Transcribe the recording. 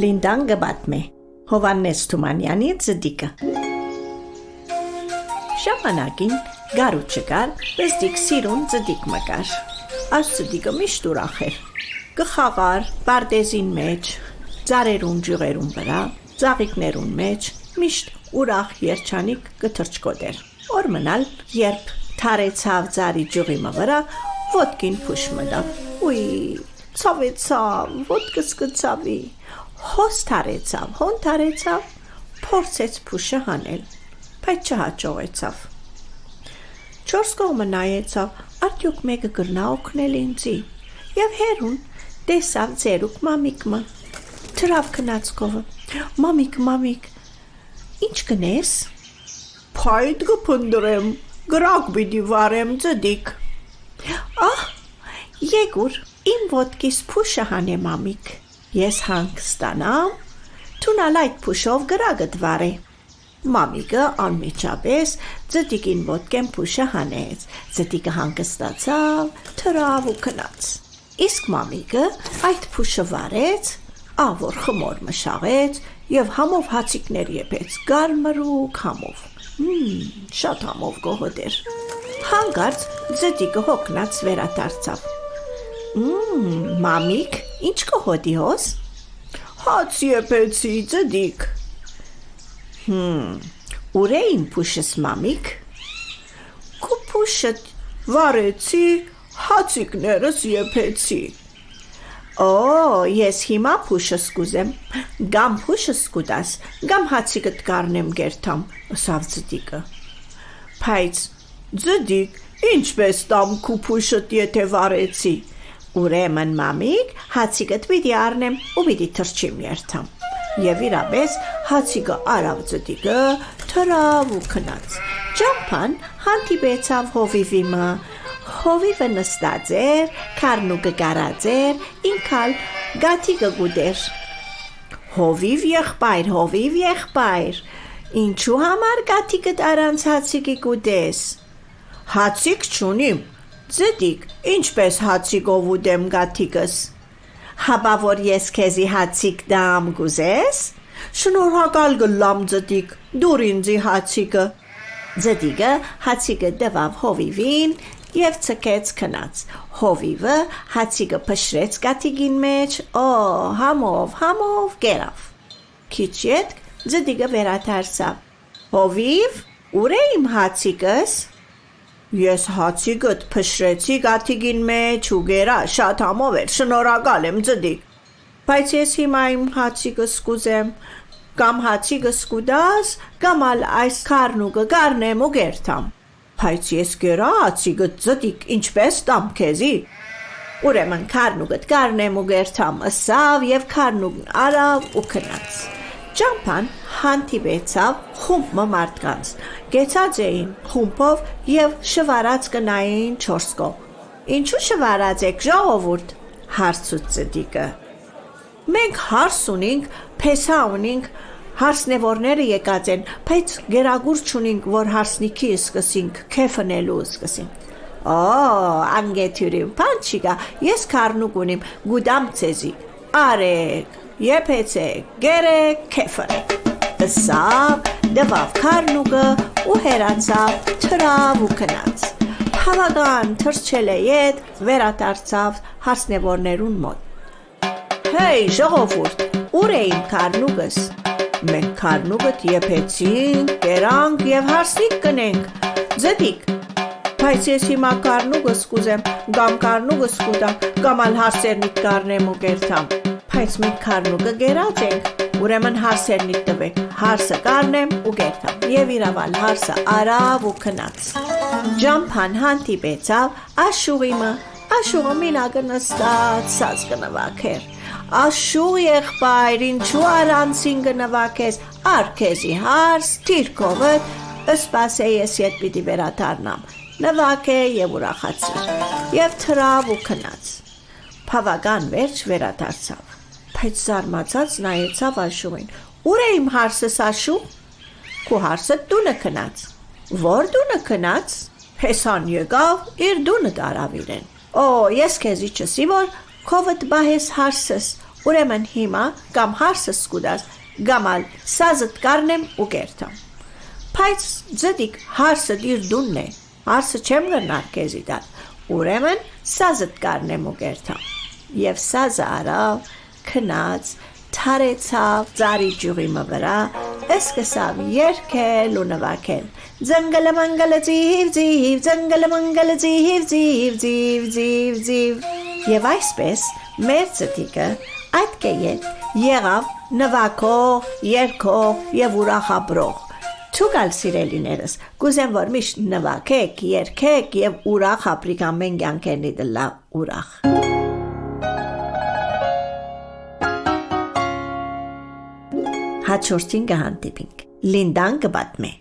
Լինդան գբատմե Հովաննես Թումանյանի Ծտիկը Ժամանակին գարու չկար, բեստիկ սիրուն ծտիկ մկար Այս ծտիկը միշտ ուրախ էր Կխաղար պարտեզին մեջ Ձարերուն ջուղերուն վրա Ձաղիկներուն մեջ Միշտ ուրախ երջանիկ կթրջկոտ էր Օր մնալ երբ թարեցավ ձարի ջուղի վրա Ոտքին փուշ մտավ Ուի ցավեցավ ոտքս կցավի Հոս թարեցավ, հոն թարեցավ, փորձեց փուշը հանել, բայց չհաջողեցավ։ Չորս կողմը նայեցավ, արդյոք մեկը կրնա օգնել ինձի, և հերուն տեսավ ձերուկ մամիկը, թրավ քնածկովը, մամիկ, ինչ կնես։ Փայտ կփնդրեմ, գրակ պիտի վարեմ ծտիկ։ Ահ, եկուր, իմ ոտքիս փուշը հանե մամիկ։ Ես հանգստանամ, թունալ այդ փուշով գրագդ վարե։ Մամիկը անմիջապես ծտիկին ոտքեն փուշը հանեց, ծտիկը հանգստացավ, թրավ ու քնած։ Իսկ մամիկը այդ փուշը վարեց, ավոր խմոր մշաղեց և համով հացիկներ եպեց, գարմրուկ համով։ Շատ համով գոհոտ էր։ Հանկարծ ծտիկը հոգնած վերադարձավ։ Մամիկ, ինչ կհոտի հոս? Հաց եփեցի ծտիկ։ Ուր է իմ փուշս մամիկ? Քո փուշը վարեցի, հացիկներս եփեցի։ Ես հիմա փուշս կուզեմ, գամ փուշս կուտաս, գամ հացիկդ կարնեմ գերթամ, ըսավ ծտիկը։ Բայց ծտիկ, ինչպես տամ քո փուշըտ եթե վարեցի։ Ուրեմն մամիկ, հացիկդ պիտի առնեմ ու պիտի թրջիմ երթամ։ Եվ իրապես հացիկը արավ ծտիկը, թրավ ու քնած։ Ճամփան հանդիպեցավ հովիվիմը։ Հովիվը նստած էր, քառնուկը կարած էր, ինքալ գաթիկը գուտեր։ Հովիվ եղբայր, ինչու համար գաթիկդ առանց հացիկի գուտես։ Հացիկ չունիմ։ Ծտիկ, ինչպես հացիկով ուտեմ գաթիկս։ Հապա որ ես քեզի հացիկ դամ գուզես։ Շնորհակալ գլամ ծտիկ, դուր ինձի հացիկը։ Ծտիկը հացիկը տվավ հովիվին և ցկեց քնած։ Հովիվը հացիկը փշրեց գաթիկին մեջ, համով կերավ։ Քիչ ետք ծտիկը վերադարձավ։ Հովիվ, ուր է իմ հացիկս։ Ես հացիկդ փշրեցի գաթիկին մեջ ու գերա, շատ համով էր, շնորհակալ եմ ծտիկ։ Բայց ես հիմա իմ հացիկս կուզեմ, կամ հացիկս կուտաս, կամ ալ այս քառնուկը կարնեմ ու գերթամ։ Բայց ես գերա հացիկդ ծտիկ, ինչպես տամ քեզի։ Ուրեմն քառնուկդ կարնեմ ու գերթամ, ըսավ և քառնուկն արավ ու քնած։ Ճամփան հանդիպեցավ խումբը մարդկանց, գեցած էին խումբով և շվարած կնային չորս կողմ։ Ինչու շվարած եք ժողովուրդ, հարցուց ծտիկը։ Մենք հարս ունենք, փեսա ունենք, հարսնևորները եկած են, բայց գերագուր չունենք, որ հարսնիքի սկսենք, քեֆնելու սկսենք։ Անգեթյուրին, բան չկա, ես քառնուկ ունիմ, գուտամ ցեզի, արեք, եփեցեք, գերեք, քեֆնեք։ Ըսավ, դվավ քառնուկը ու հեռացավ, թրավ ու քնած։ Հավական թրջել է ետ, վերադարձավ հարսնևորներուն մոտ։ Հեյ, ժողովուրդ, ուր է իմ քառնուկս։ Մենք քառնուկդ եփեցինք, կերանք և հարսնիկ կնենք։ Ծտիկ, բայց ես հիմա քառնուկս կուզեմ, կամ քառնուկս կուտամ, կամ ալ հարսերնիդ կարնեմ ու գերթամ։ Բայց մենք քառնուկը գերած ենք, ուրեմն հարսերնիդ տվեք, հարսը կարնեմ ու գերթամ։ Եվ իրավալ հարսը արավ ու քնած։ Ճամփան հանդիպեցավ աշուղիմը, աշուղը մինագը նստած սած կնվագեր։ Աշուղ եղբայր, ինչու առանցին կնվագես, առ քեզի հարս, թիրքովդ, ըսպասե ես ետ պիտի վերադառնամ, նվագե և ուրախացիր, և թրավ ու քնած։ Բավական վերջ վերադարձավ, բայց զարմացած նայեցավ աշուղին։ Ուր է իմ հարսս աշուղ։ Քո հարսը տունը քնած։ Որ տունը քնած։ Փեսան եկավ, իր տունը տարավ իրեն։ Ես քեզի չսի որ քովդ բահես հարսս, Ուրեմն հիմա կամ հարսս կուտաս, կամ ալ սազդ կարնեմ ու կերտամ։ Բայց ձդիկ հարսը դիր դունն է, հարսը չեմ գնար կեզի դալ, ուրեմն սազդ կարնեմ ու կերտամ։ Եվ սազը արավ, քնած, թարեցավ ծարի ջուղի մվրա, սկսավ երգել ու նվագել. Ձնգլը մանգլը ձիվ ձիվ, ձնգլը մանգլը ձիվ ձիվ ձիվ ձիվ ձիվ։ Եվ այսպես մեր ծտիկը այդ կեյետ եղավ նվագող, երգող եւ ուրախաբրող։ Ցուգալ սիրելիներս, կուզեմ որ միշտ նվագեք, երգեք եւ ուրախ ապրիք ամեն կյանքերնի դլա ուրախ։ Հաջորդին կհանդիպինք։ Լինդան կպատմի։